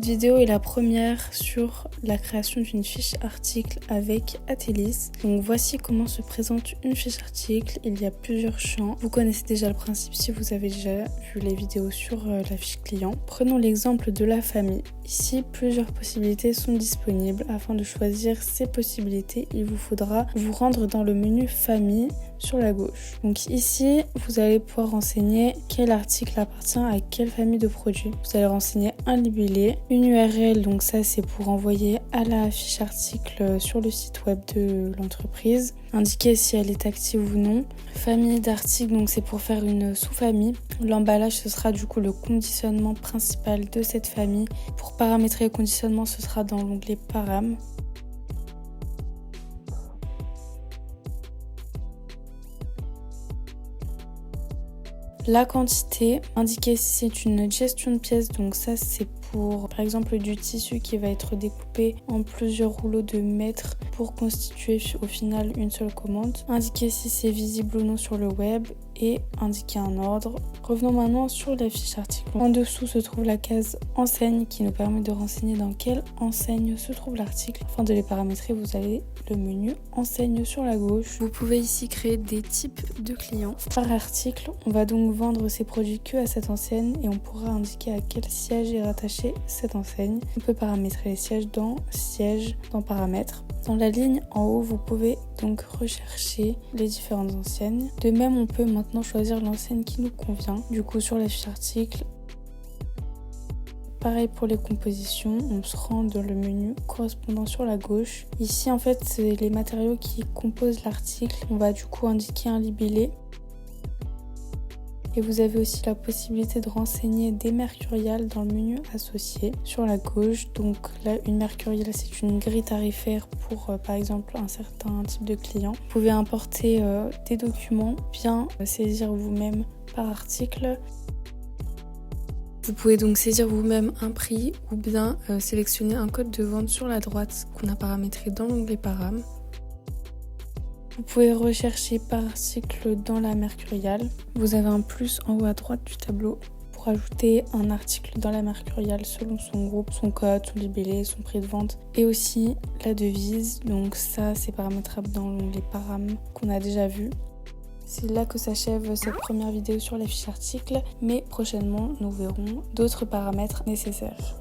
Cette vidéo est la première sur la création d'une fiche article avec Atelis. Donc voici comment se présente une fiche article. Il y a plusieurs champs. Vous connaissez déjà le principe si vous avez déjà vu les vidéos sur la fiche client. Prenons l'exemple de la famille. Ici, plusieurs possibilités sont disponibles. Afin de choisir ces possibilités, il vous faudra vous rendre dans le menu famille sur la gauche. Donc ici, vous allez pouvoir renseigner quel article appartient à quelle famille de produits. Vous allez renseigner un libellé, une URL, donc ça c'est pour envoyer à la fiche article sur le site web de l'entreprise. Indiquer si elle est active ou non. Famille d'articles, donc c'est pour faire une sous-famille. L'emballage, ce sera du coup le conditionnement principal de cette famille. Pour paramétrer le conditionnement, ce sera dans l'onglet Param. La quantité, indiquer si c'est une gestion de pièces, donc ça c'est pour par exemple du tissu qui va être découpé en plusieurs rouleaux de mètres pour constituer au final une seule commande. Indiquer si c'est visible ou non sur le web et indiquer un ordre. Revenons maintenant sur la fiche article. En dessous se trouve la case enseigne qui nous permet de renseigner dans quelle enseigne se trouve l'article. Afin de les paramétrer, vous avez le menu enseigne sur la gauche. Vous pouvez ici créer des types de clients. Par article, on va donc vendre ces produits que à cette enseigne et on pourra indiquer à quel siège est rattachée cette enseigne. On peut paramétrer les sièges dans siège, dans paramètres. Dans la ligne en haut, vous pouvez donc rechercher les différentes enseignes. De même, on peut maintenant choisir l'enseigne qui nous convient. Du coup, sur la fiche article, pareil pour les compositions, on se rend dans le menu correspondant sur la gauche. Ici, en fait, c'est les matériaux qui composent l'article. On va du coup indiquer un libellé. Et vous avez aussi la possibilité de renseigner des mercuriales dans le menu associé sur la gauche. Donc là, une mercuriale, c'est une grille tarifaire pour par exemple un certain type de client. Vous pouvez importer des documents, bien saisir vous-même par article. Vous pouvez donc saisir vous-même un prix ou bien sélectionner un code de vente sur la droite qu'on a paramétré dans l'onglet Param. Vous pouvez rechercher par article dans la mercuriale. Vous avez un plus en haut à droite du tableau pour ajouter un article dans la mercuriale selon son groupe, son code, son libellé, son prix de vente et aussi la devise. Donc ça, c'est paramétrable dans l'onglet Param qu'on a déjà vu. C'est là que s'achève cette première vidéo sur les fiches articles, mais prochainement, nous verrons d'autres paramètres nécessaires.